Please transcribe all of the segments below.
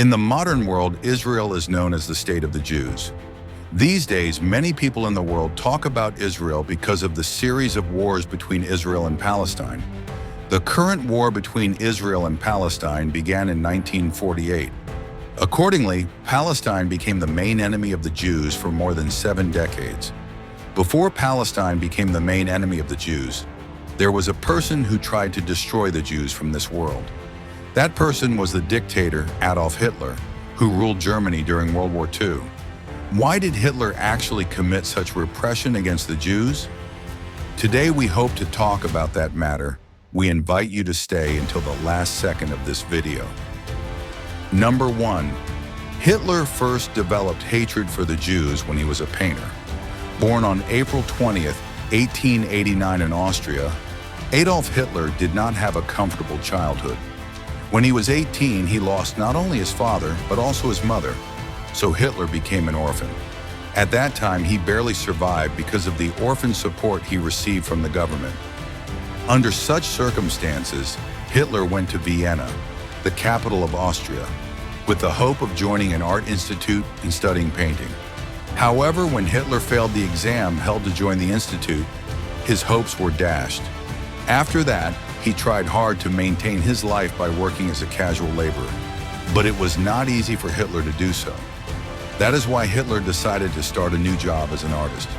In the modern world, Israel is known as the state of the Jews. These days, many people in the world talk about Israel because of the series of wars between Israel and Palestine. The current war between Israel and Palestine began in 1948. Accordingly, Palestine became the main enemy of the Jews for more than 7 decades. Before Palestine became the main enemy of the Jews, there was a person who tried to destroy the Jews from this world. That person was the dictator Adolf Hitler, who ruled Germany during World War II. Why did Hitler actually commit such repression against the Jews? Today we hope to talk about that matter. We invite you to stay until the last second of this video. Number 1. Hitler first developed hatred for the Jews when he was a painter. Born on April 20th, 1889 in Austria, Adolf Hitler did not have a comfortable childhood. When he was 18, he lost not only his father, but also his mother, so Hitler became an orphan. At that time, he barely survived because of the orphan support he received from the government. Under such circumstances, Hitler went to Vienna, the capital of Austria, with the hope of joining an art institute and studying painting. However, when Hitler failed the exam held to join the institute, his hopes were dashed. After that, he tried hard to maintain his life by working as a casual laborer. But it was not easy for Hitler to do so. That is why Hitler decided to start a new job as an artist.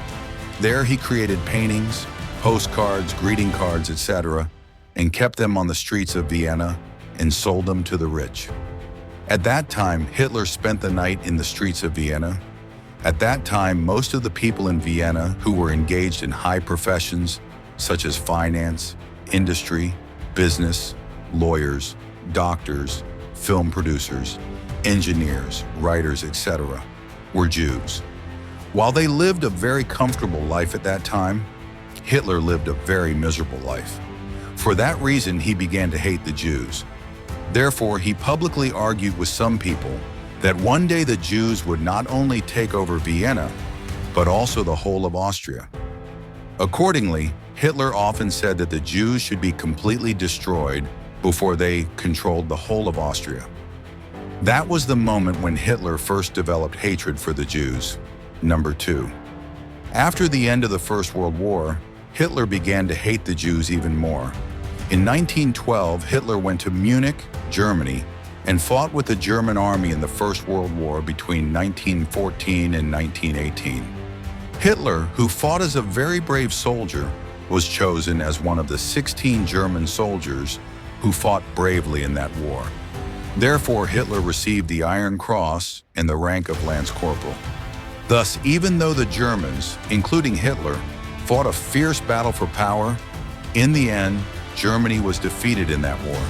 There he created paintings, postcards, greeting cards, etc., and kept them on the streets of Vienna and sold them to the rich. At that time, Hitler spent the night in the streets of Vienna. At that time, most of the people in Vienna who were engaged in high professions, such as finance, industry, business, lawyers, doctors, film producers, engineers, writers, etc., were Jews. While they lived a very comfortable life at that time, Hitler lived a very miserable life. For that reason, he began to hate the Jews. Therefore, he publicly argued with some people that one day the Jews would not only take over Vienna, but also the whole of Austria. Accordingly, Hitler often said that the Jews should be completely destroyed before they controlled the whole of Austria. That was the moment when Hitler first developed hatred for the Jews. Number 2. After the end of the First World War, Hitler began to hate the Jews even more. In 1912, Hitler went to Munich, Germany, and fought with the German army in the First World War between 1914 and 1918. Hitler, who fought as a very brave soldier, was chosen as one of the 16 German soldiers who fought bravely in that war. Therefore, Hitler received the Iron Cross and the rank of Lance Corporal. Thus, even though the Germans, including Hitler, fought a fierce battle for power, in the end, Germany was defeated in that war.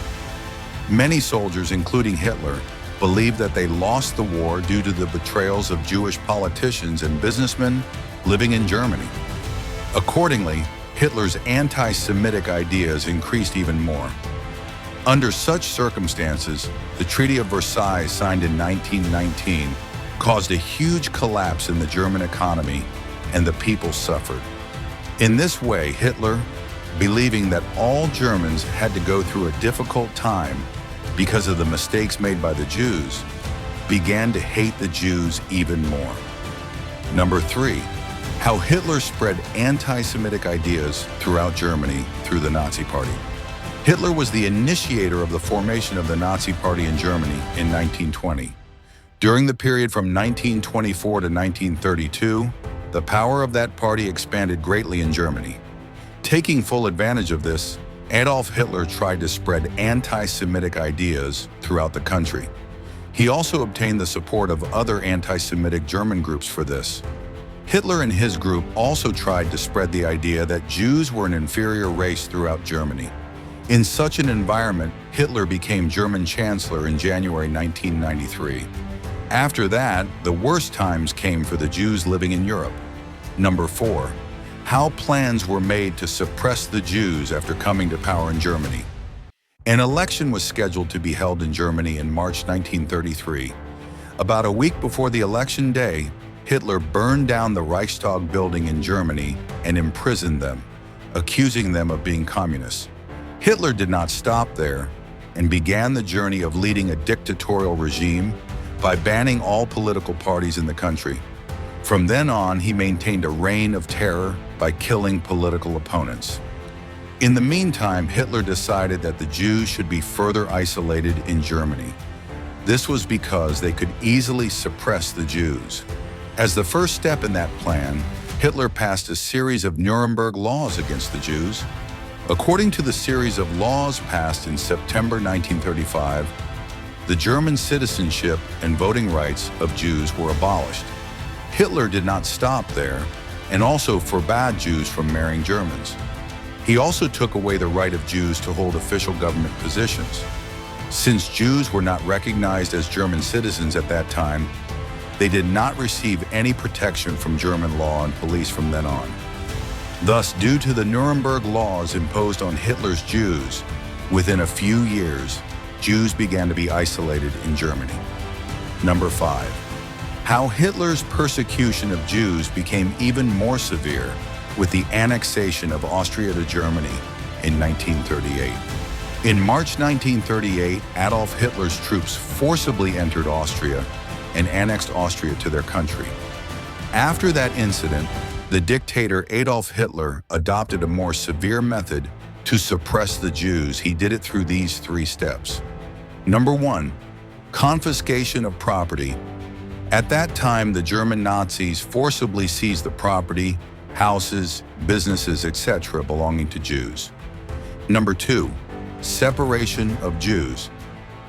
Many soldiers, including Hitler, believed that they lost the war due to the betrayals of Jewish politicians and businessmen living in Germany. Accordingly, Hitler's anti-Semitic ideas increased even more. Under such circumstances, the Treaty of Versailles, signed in 1919, caused a huge collapse in the German economy, and the people suffered. In this way, Hitler, believing that all Germans had to go through a difficult time because of the mistakes made by the Jews, began to hate the Jews even more. Number 3. How Hitler spread anti-Semitic ideas throughout Germany through the Nazi Party. Hitler was the initiator of the formation of the Nazi Party in Germany in 1920. During the period from 1924 to 1932, the power of that party expanded greatly in Germany. Taking full advantage of this, Adolf Hitler tried to spread anti-Semitic ideas throughout the country. He also obtained the support of other anti-Semitic German groups for this. Hitler and his group also tried to spread the idea that Jews were an inferior race throughout Germany. In such an environment, Hitler became German Chancellor in January 1993. After that, the worst times came for the Jews living in Europe. Number 4. How plans were made to suppress the Jews after coming to power in Germany. An election was scheduled to be held in Germany in March 1933. About a week before the election day, Hitler burned down the Reichstag building in Germany and imprisoned them, accusing them of being communists. Hitler did not stop there. and began the journey of leading a dictatorial regime by banning all political parties in the country. From then on, he maintained a reign of terror by killing political opponents. In the meantime, Hitler decided that the Jews should be further isolated in Germany. This was because they could easily suppress the Jews. As the first step in that plan, Hitler passed a series of Nuremberg Laws against the Jews. According to the series of laws passed in September 1935, the German citizenship and voting rights of Jews were abolished. Hitler did not stop there and also forbade Jews from marrying Germans. He also took away the right of Jews to hold official government positions. Since Jews were not recognized as German citizens at that time, they did not receive any protection from German law and police from then on. Thus, due to the Nuremberg Laws imposed on Hitler's Jews, within a few years, Jews began to be isolated in Germany. Number 5. How Hitler's persecution of Jews became even more severe with the annexation of Austria to Germany in 1938. In March 1938, Adolf Hitler's troops forcibly entered Austria and annexed Austria to their country. After that incident, the dictator Adolf Hitler adopted a more severe method to suppress the Jews. He did it through these 3 steps. Number 1, confiscation of property. At that time, the German Nazis forcibly seized the property, houses, businesses, etc. belonging to Jews. Number 2, separation of Jews.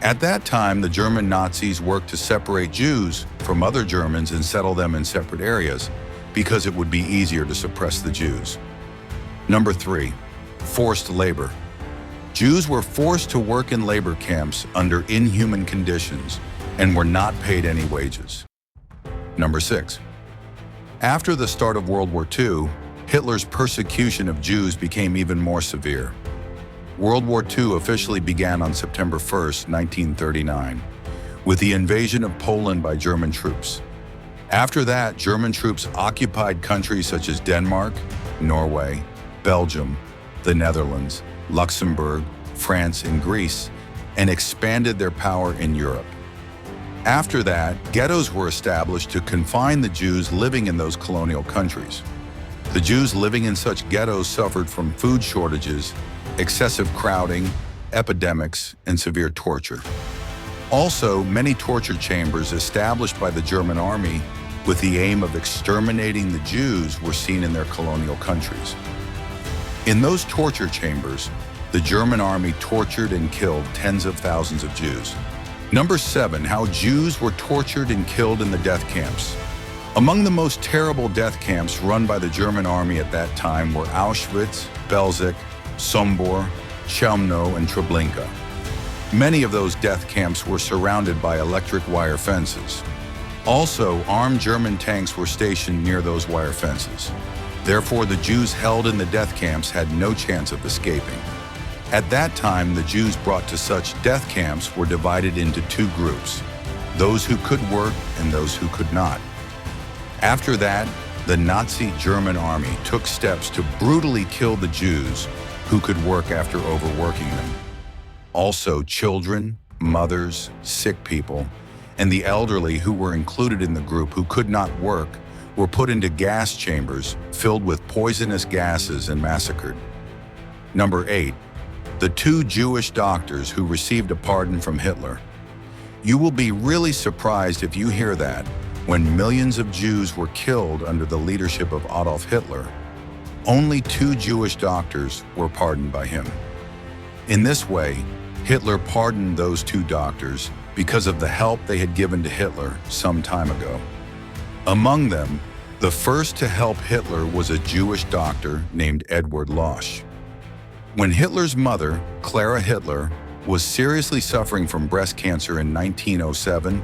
At that time, the German Nazis worked to separate Jews from other Germans and settle them in separate areas because it would be easier to suppress the Jews. Number 3, forced labor. Jews were forced to work in labor camps under inhuman conditions and were not paid any wages. Number 6, after the start of World War II, Hitler's persecution of Jews became even more severe. World War II officially began on September 1, 1939, with the invasion of Poland by German troops. After that, German troops occupied countries such as Denmark, Norway, Belgium, the Netherlands, Luxembourg, France, and Greece, and expanded their power in Europe. After that, ghettos were established to confine the Jews living in those colonial countries. The Jews living in such ghettos suffered from food shortages, excessive crowding, epidemics, and severe torture. Also, many torture chambers established by the German army with the aim of exterminating the Jews were seen in their colonial countries. In those torture chambers, the German army tortured and killed tens of thousands of Jews. Number 7, how Jews were tortured and killed in the death camps. Among the most terrible death camps run by the German army at that time were Auschwitz, Belzec, Sombor, Chelmno, and Treblinka. Many of those death camps were surrounded by electric wire fences. Also, armed German tanks were stationed near those wire fences. Therefore, the Jews held in the death camps had no chance of escaping. At that time, the Jews brought to such death camps were divided into 2 groups, those who could work and those who could not. After that, the Nazi German army took steps to brutally kill the Jews who could work after overworking them. Also, children, mothers, sick people, and the elderly who were included in the group who could not work were put into gas chambers filled with poisonous gases and massacred. Number 8, the 2 Jewish doctors who received a pardon from Hitler. You will be really surprised if you hear that when millions of Jews were killed under the leadership of Adolf Hitler, only 2 Jewish doctors were pardoned by him. In this way, Hitler pardoned those 2 doctors because of the help they had given to Hitler some time ago. Among them, the first to help Hitler was a Jewish doctor named Edward Losch. When Hitler's mother, Clara Hitler, was seriously suffering from breast cancer in 1907,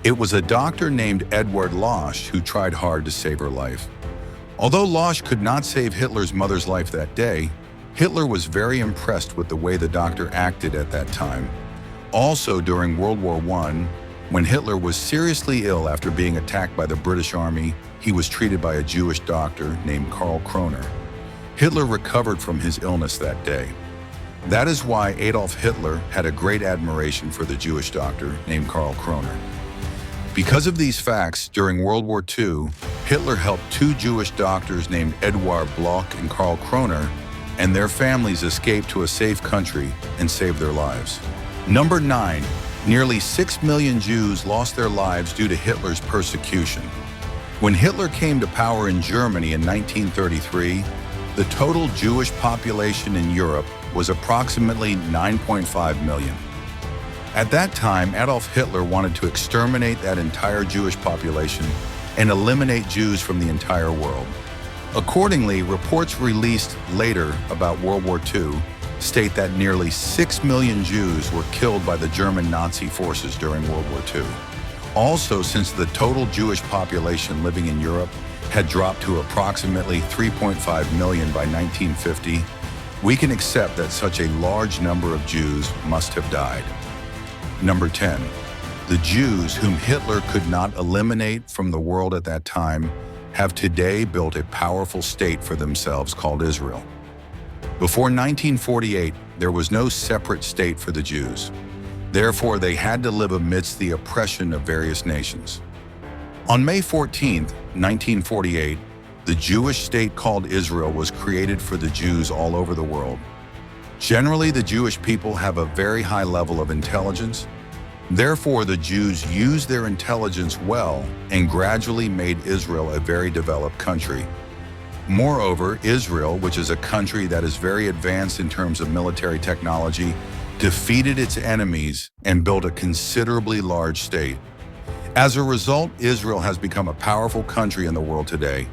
it was a doctor named Edward Losch who tried hard to save her life. Although Losch could not save Hitler's mother's life that day, Hitler was very impressed with the way the doctor acted at that time. Also, during World War I, when Hitler was seriously ill after being attacked by the British Army, he was treated by a Jewish doctor named Karl Kroner. Hitler recovered from his illness that day. That is why Adolf Hitler had a great admiration for the Jewish doctor named Karl Kroner. Because of these facts, during World War II, Hitler helped two Jewish doctors named Eduard Bloch and Karl Kroner and their families escape to a safe country and save their lives. Number 9. Nearly 6 million Jews lost their lives due to Hitler's persecution. When Hitler came to power in Germany in 1933, the total Jewish population in Europe was approximately 9.5 million. At that time, Adolf Hitler wanted to exterminate that entire Jewish population and eliminate Jews from the entire world. Accordingly, reports released later about World War II state that nearly 6 million Jews were killed by the German Nazi forces during World War II. Also, since the total Jewish population living in Europe had dropped to approximately 3.5 million by 1950, we can accept that such a large number of Jews must have died. Number 10. The Jews, whom Hitler could not eliminate from the world at that time, have today built a powerful state for themselves called Israel. Before 1948, there was no separate state for the Jews. Therefore, they had to live amidst the oppression of various nations. On May 14, 1948, the Jewish state called Israel was created for the Jews all over the world. Generally, the Jewish people have a very high level of intelligence. Therefore, the Jews used their intelligence well and gradually made Israel a very developed country. Moreover, Israel, which is a country that is very advanced in terms of military technology, defeated its enemies and built a considerably large state. As a result, Israel has become a powerful country in the world today,